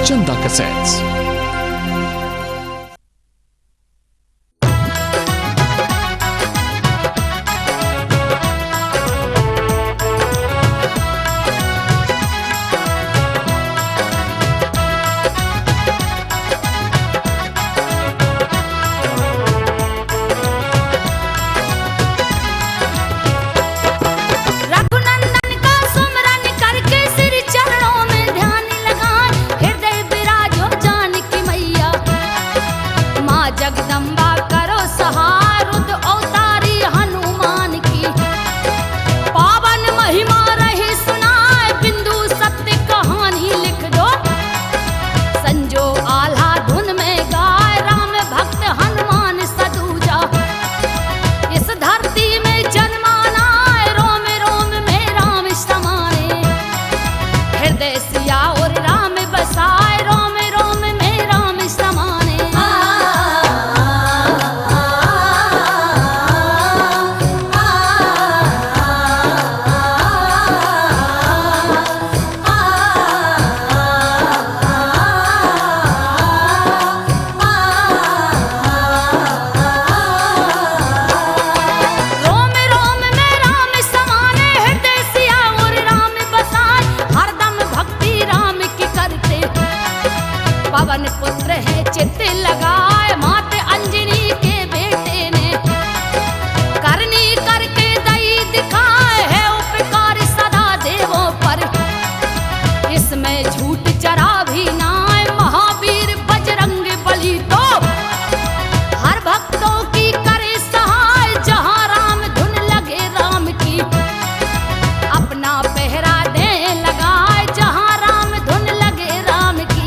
Chanda Cassettes. पवन पुत्र है चित्त लगाए, माते अंजनी के बेटे ने करनी करके दई दिखाए, है उपकार सदा देवों पर, इसमें झूठ जरा भी ना है। महावीर बजरंग बली तो हर भक्तों की करे सहाय, जहाँ राम धुन लगे राम की अपना पहरा दे लगाए, जहाँ राम धुन लगे राम की।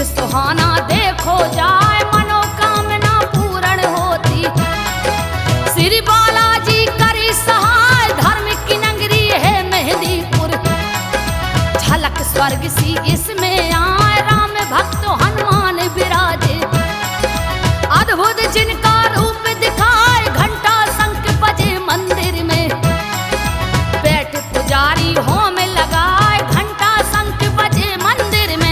सुहाना देखो जाए, मनोकामना पूर्ण होती, श्री बालाजी करी सहाय, धर्म की नगरी है मेहंदीपुर, झलक स्वर्ग सी इसमें आए, राम भक्त हनुमान विराजे, अद्भुत जिनका रूप दिखाए, घंटा शंख बजे मंदिर में, बैठ पुजारी होम लगाए, घंटा शंख बजे मंदिर में।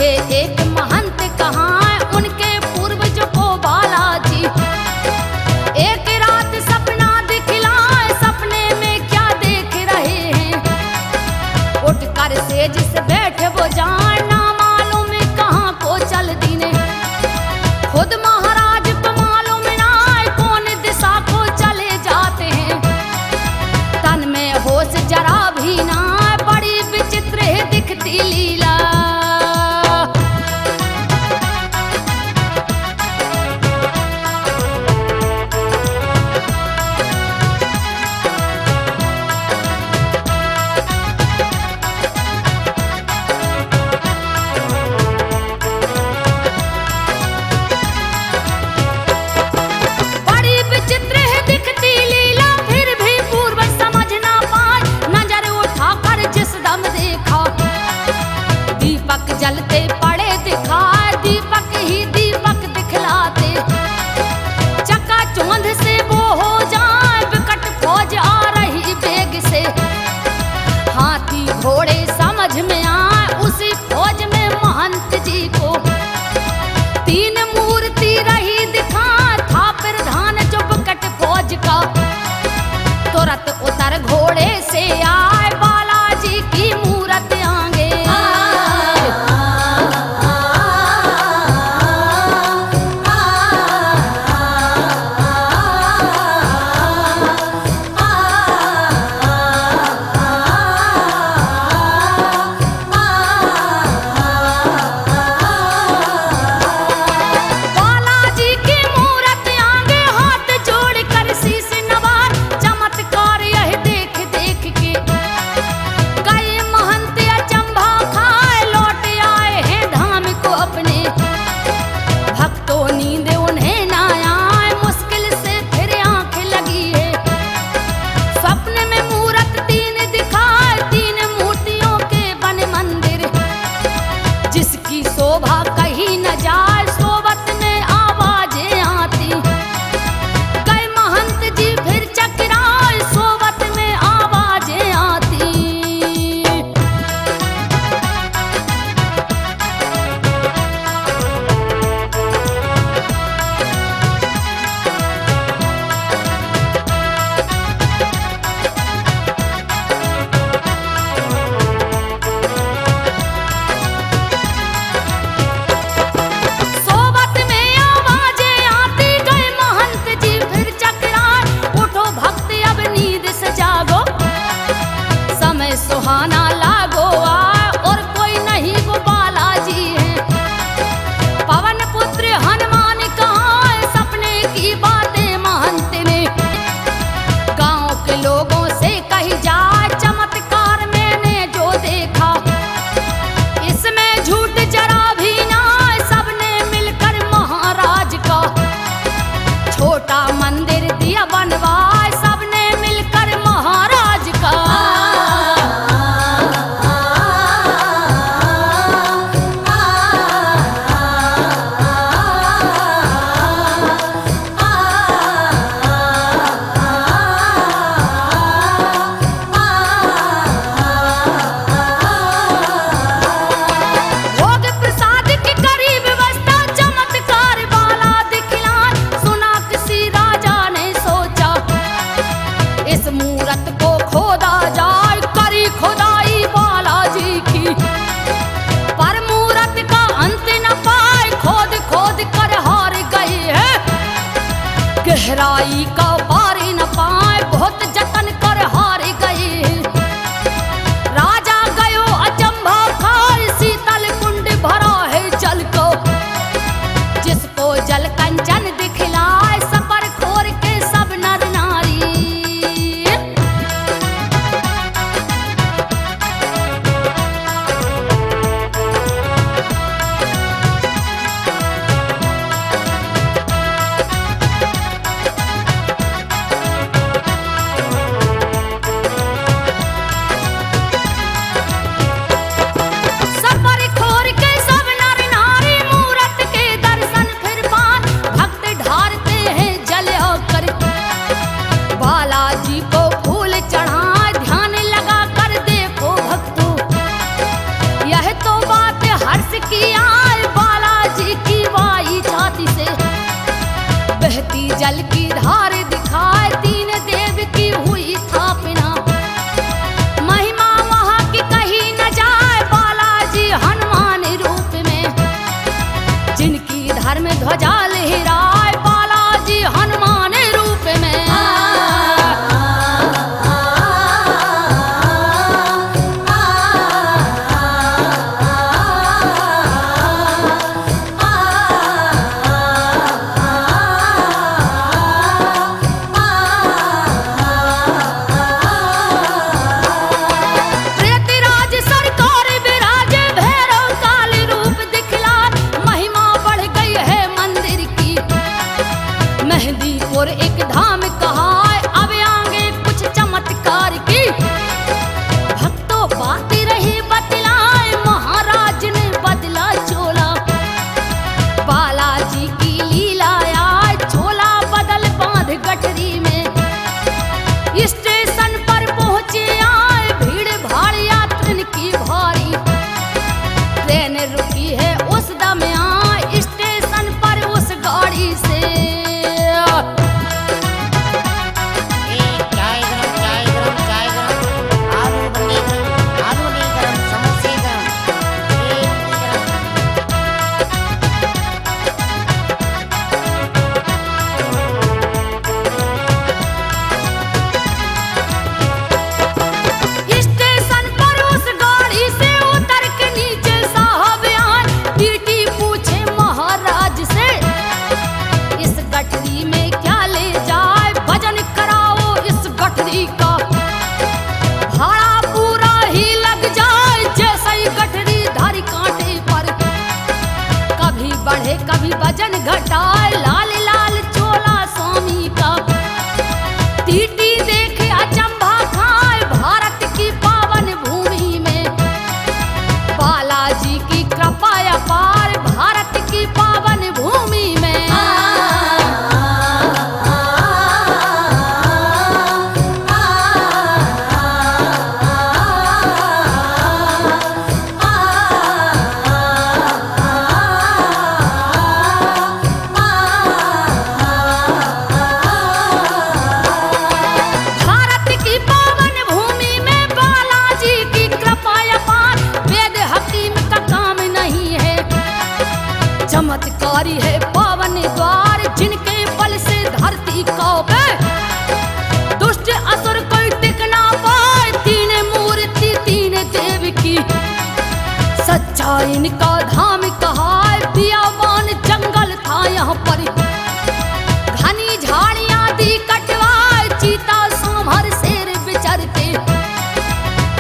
पीछे एक महंत कहाँ उनके पूर्वजों को बालाजी। एक रात सपना दिखलाए, सपने में क्या देख रहे हैं। उठकर सेज से बैठे वो जान, ना मालूम कहाँ को चल दीने। खुद महाराज को मालूम ना कौन दिशा को चले जाते हैं। तन में होश जरा भी ना, बड़ी विचित्र है दिखती लीला। जलते पड़े दिखाए, दीपक ही दीपक दिखलाते। चकाचौंध से वो हो जाए, विकट फौज आ रही बेग से। हाथी घोड़े समझ में आए, उसी फौज में महंत जी को। तीन मूर्ति रही दिखा, था प्रधान जो विकट फौज का। तुरंत उतर घोड़े से आए, बालाजी की मूरत आगे। जिसकी शोभा कहीं न जाए, सोबत में आवाजें आती। गए महंत जी फिर चकराए, सोबत में आवाजें आती। सुहाना लागो आए, और कोई नहीं वो बालाजी है। पवन पुत्र हनुमान कहाँ, सपने की बातें महंत ने। गांव के लोगों से कही जाए, चमत्कार मैंने जो देखा। इसमें झूठ जरा भी ना, सबने मिलकर महाराज का। छोटा मंदिर दिया बनवाए, सबने मिलकर महाराज का। मूरत को खोदा जाए, करी खुदाई बालाजी की। पर मूरत का अंत न पाए, खोद खोद कर हार गए हैं। गहराई का पार न पाए, बहुत जतन कर हार गए हैं। राजा गयो अचंभा खाए, शीतल कुंड भरा है जल को। जिसको जल कंचन दिखलाए, सपर खोर के सब नर नारी। बस की आए बालाजी की वाई छाती से, बहती जल की धार दिखाए तीन देव की हुई स्थापना। महिमा वहां की कही न जाए बालाजी हनुमान रूप में, जिनकी धर्म ध्वजा लहराए बालाजी हनुमान रूप में। प्रेतराज सरकार विराजे भैरव काल रूप दिखला, महिमा बढ़ गई है मंदिर की। मेहंदीपुर एक धाम कहा अब आगे कुछ चमत्कार की। भक्तों बाती रही बतलाए महाराज ने बदला चोला, बालाजी की लीला आए छोला बदल बांध गठरी में। स्टेशन पर पहुंचे आए भीड़ भाड़ यात्रिन की भारी, ट्रेन रुकी है उस दम आए स्टेशन पर उस गाड़ी से। चाय गरम चाय गरम चाय गरम, आलू बंदी गरम आलू नहीं गरम, समोसे गरम, इडली गरम। स्टेशन पर उस गाड़ी से उतर के नीचे साहब आए, टीटी पूछे महाराज से इस गठरी में क्या ले जाए, वजन कराओ इस गठरी का, भाड़ा पूरा ही लग जाए जैसे ही गठरी धारी कांटे पर। कभी बढ़े कभी वजन घटाए लाल लाल चोला स्वामी का। टीटी देखे अचंभा खाए भारत की पावन भूमि में, बालाजी की कृपा अपार भारत की पावन भूमि में। भारत की पावन भूमि में बालाजी की कृपा अपार, वेद हकीम का काम नहीं है, चमत्कारी है पावन द्वार जिनके बल से धरती कांपे। दुष्ट असुर कोई टिक ना पाए, तीन मूर्ति तीन देव की, सच्चा इनका धाम कहा बियाबान जंगल था यहाँ पर। घनी झाड़ियां दी कटवाए चीता सांभर शेर विचरते,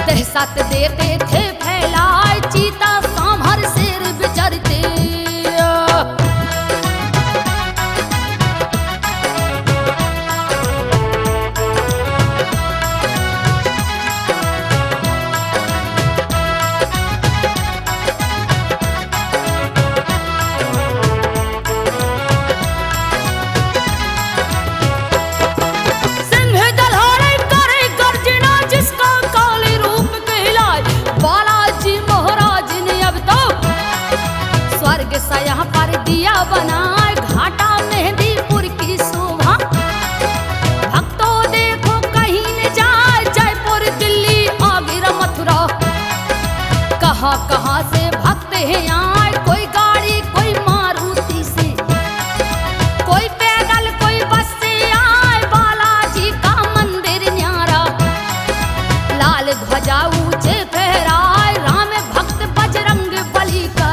दहशत देते थे फैलाए चीता सांभर शेर विचरते। सिंह दलहड़े करे गर्जना जिसका काले रूप कहलाए, बालाजी महाराज ने अब तो स्वर्ग से यहाँ पर दिया बनाए, घाटा मेहंदीपुर की शोभा। भक्तों देखो कहीं न जाए जयपुर दिल्ली आगरा मथुरा, कहाँ कहाँ से भक्त हैं आए, कोई गाड़ी कोई मारुति से, कोई पैदल कोई बस से आए बालाजी का मंदिर न्यारा। लाल ध्वजा ऊंचे फहराए राम भक्त बजरंग बली का।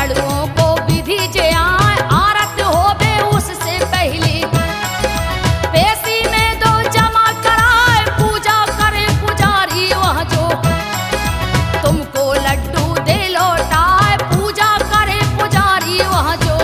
लड़ुओं को विधि जे आए आरत होवे उससे पहले पेशी में दो जमा कराए पूजा करे पुजारी वहाँ जो तुमको लड्डू दे लौटाए पूजा करे पुजारी वहाँ जो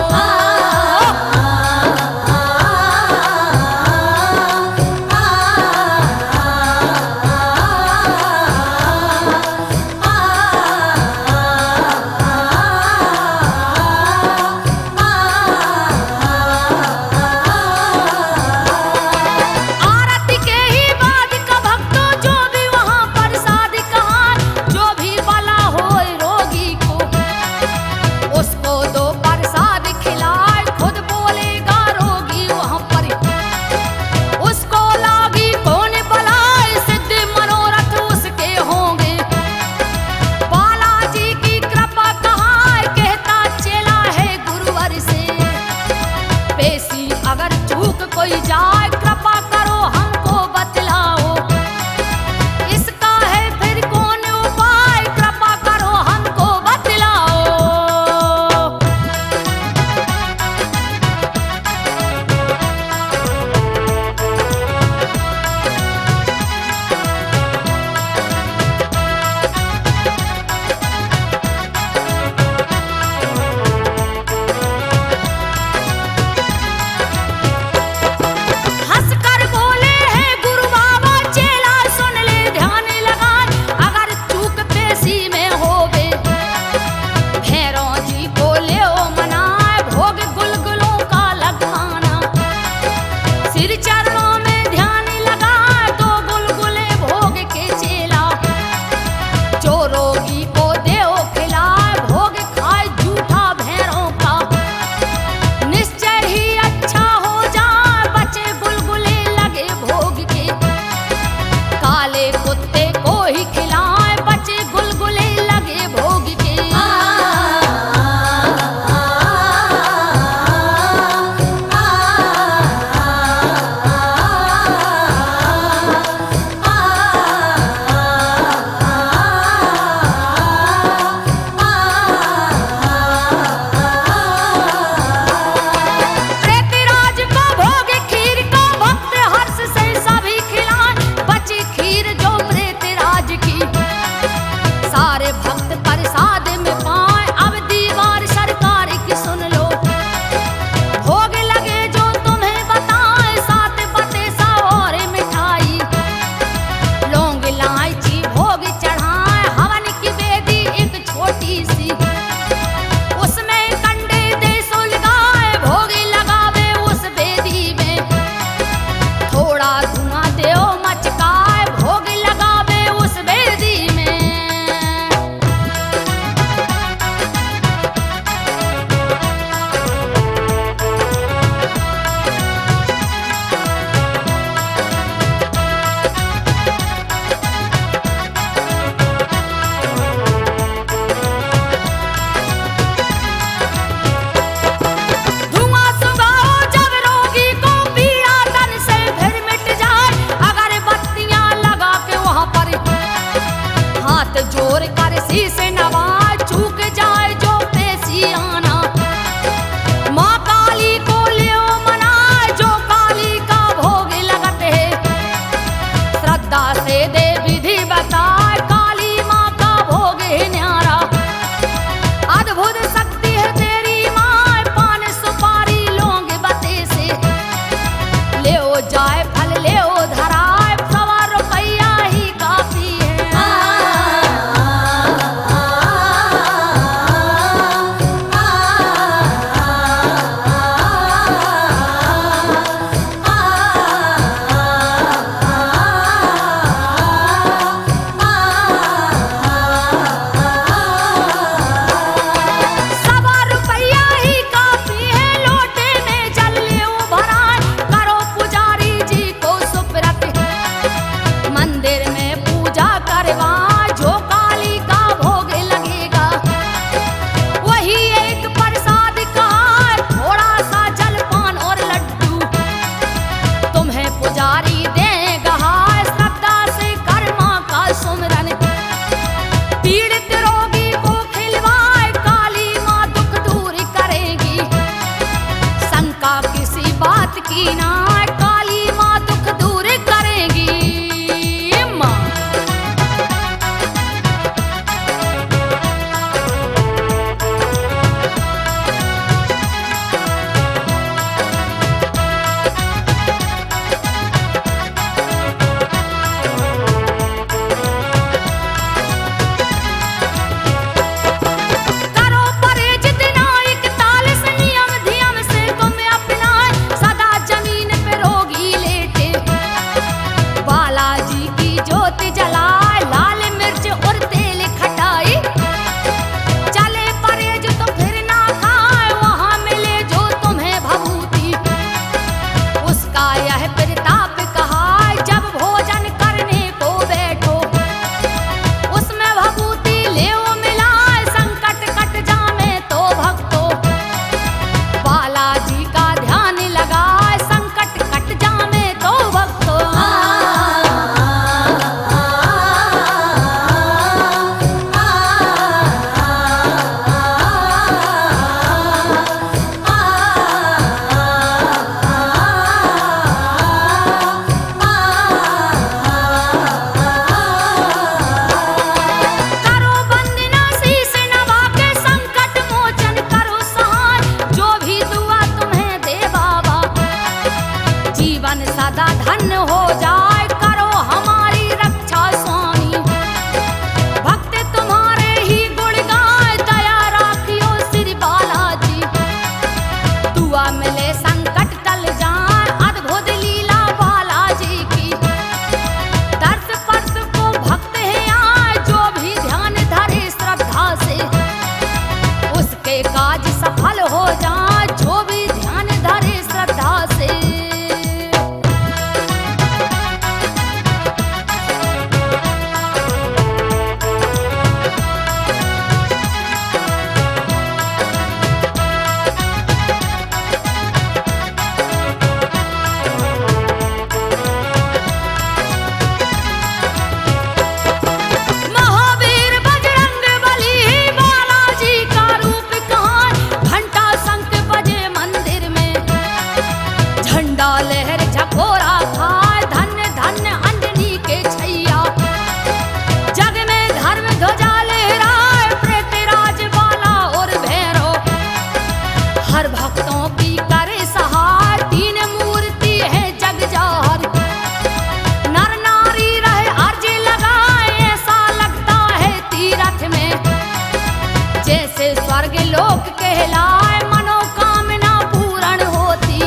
कहलाए मनोकामना पूर्ण होती।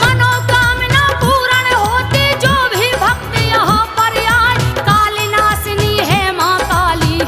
मनोकामना पूर्ण होती जो भी भक्त यहाँ पर आए, काली नासिनी है माँ काली।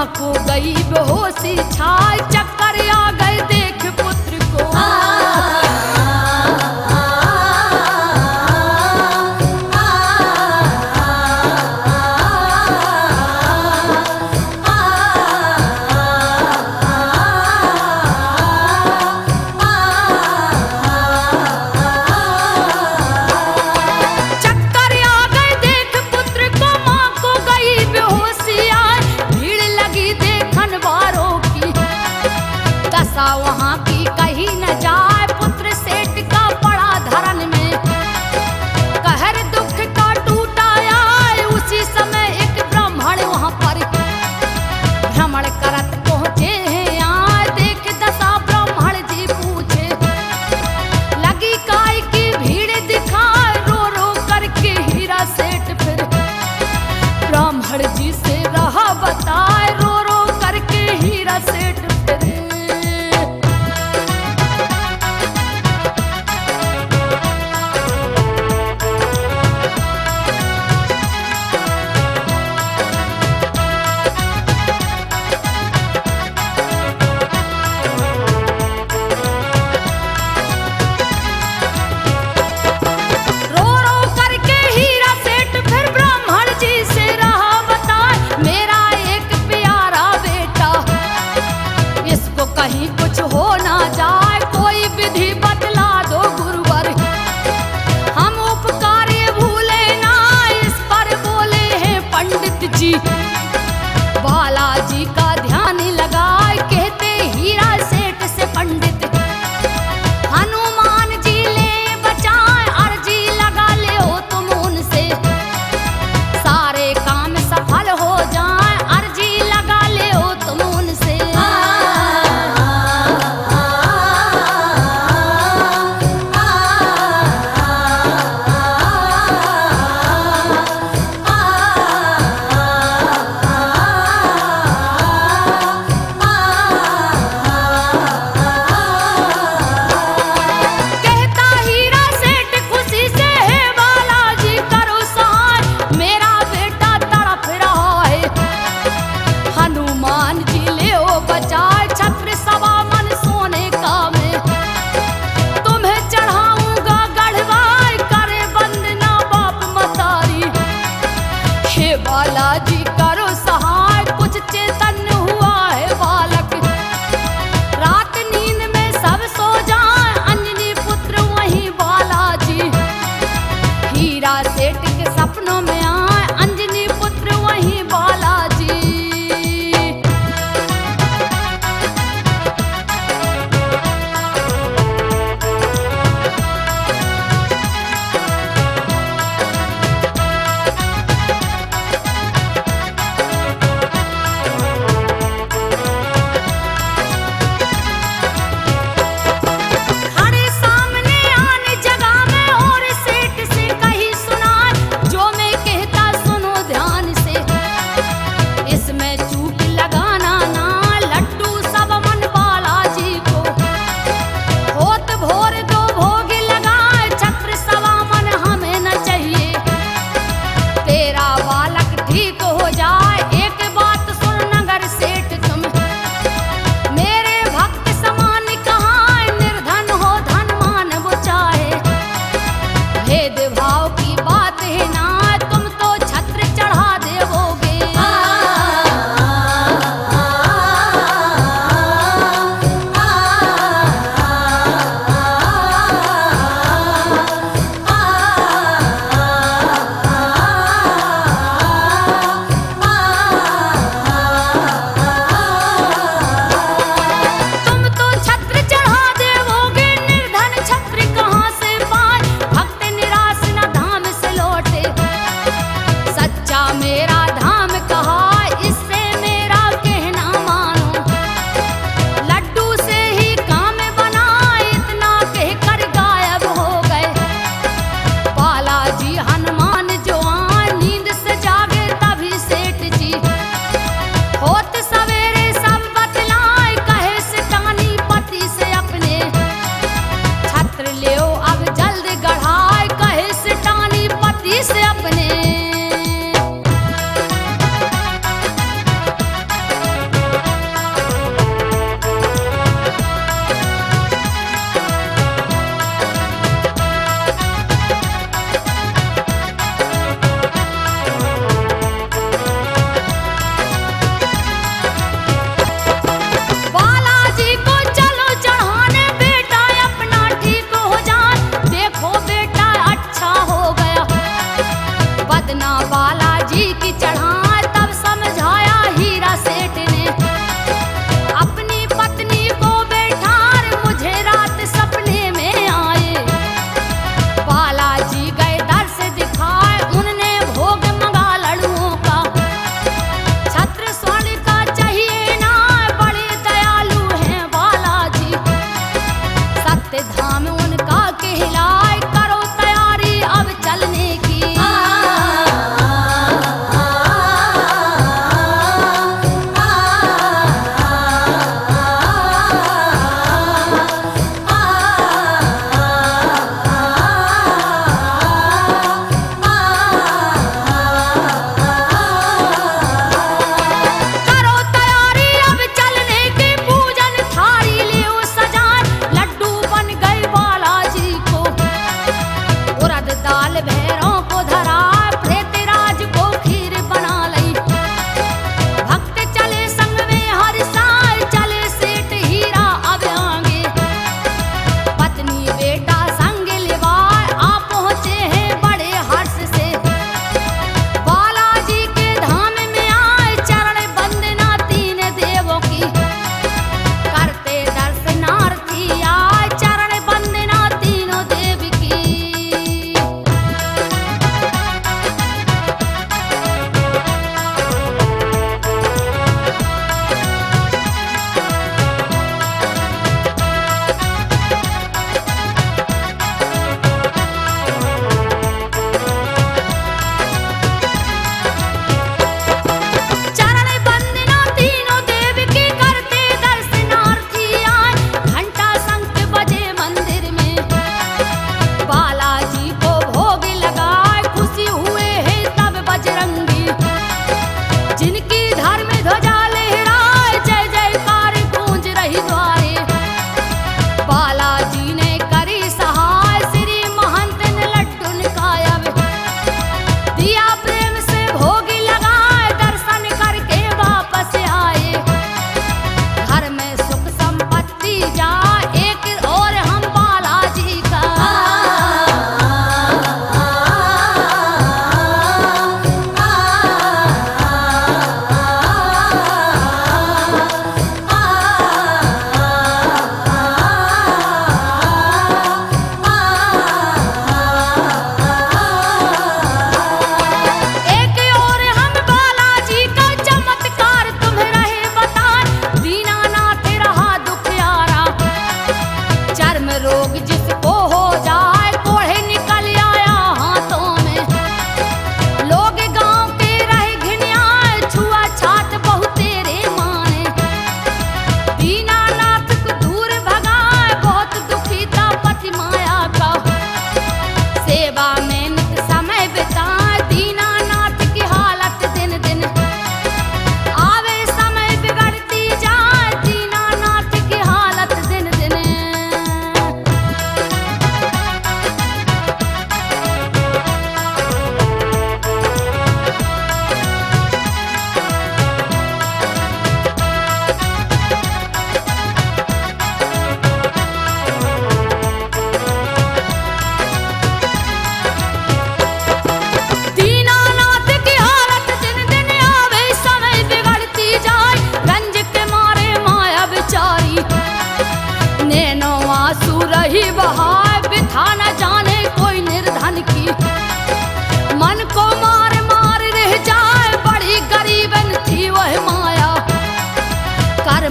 माँ को गई बेहोशी छाय, चक्कर आ गए देख पुत्र को। चक्कर आ गए देख पुत्र को, माँ को गई बेहोशी आए, भीड़ लगी देखन वारों की, दशा वहाँ की कहीं न जाए, पुत्र सेठ का पड़ा धरन में, कहर दुख का टूटा आए, उसी समय एक ब्राह्मण वहाँ पर भ्रमण करत पहुँचे हैं आए, देख दशा ब्राह्मण जी पूछे, लगी काय की भीड़ दिखाए, रो रो करके हीरा सेठ फिर ब्राह्मण जी से रहा बताए, रो रो करके हीरा सेठ फिर। रो रो करके हीरा सेठ फिर ब्राह्मण जी से रहा बताए, मेरा एक प्यारा बेटा, इसको कहीं कुछ हो ना जाए, कोई विधि बतला दो गुरुवर, हम उपकार ये भूले ना, इस पर बोले हैं पंडित जी। बालाजी का ध्यान लगाए, कहते हीरा सेठ से पंडित, हनुमान जी ले बचाए, अर्जी लगा ले हो तुम उनसे, सारे काम सफल हो जाए, अर्जी लगा ले हो तुम उनसे।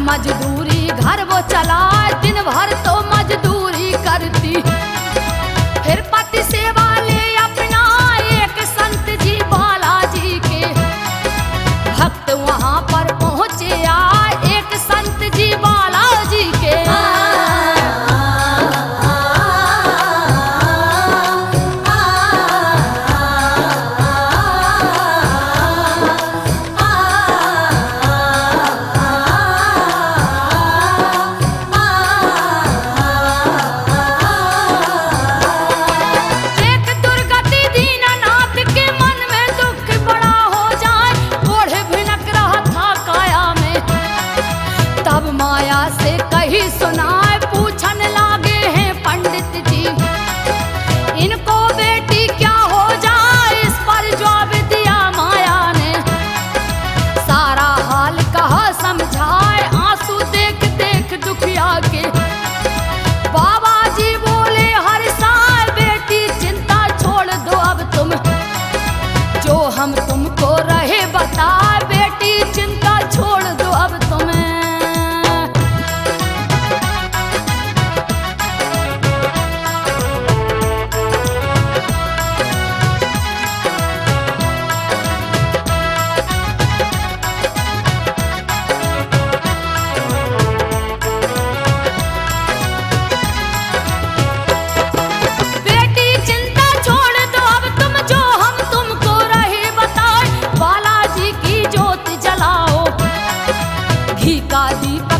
मजदूरी घर वो चलाए, दिन भर तो मजदूरी करती। फिर पति सेवा ले अपना एक संत जी बालाजी के, भक्त वहां पर पहुंचे आए एक संत जी बालाजी के। एक दुर्गति दीनानाथ के मन में दुख बड़ा हो जाए, बूढ़े भिनक रहा था काया में। तब माया से कही सुनाए, पूछन लागे हैं पंडित जी, इनको बेटी क्या हो जाए। इस पर जवाब दिया माया ने, सारा हाल कहा समझाए, आंसू देख देख दुखिया के। बाबा जी बोले हर साल बेटी चिंता छोड़ दो अब तुम, जो हम तुमको रहे बताए, बेटी चिंता छोड़ दो अब तुम्हें। बेटी चिंता छोड़ दो अब तुम, जो हम तुमको रहे बताए, बालाजी की ज्योत जलाओ, घी का दीप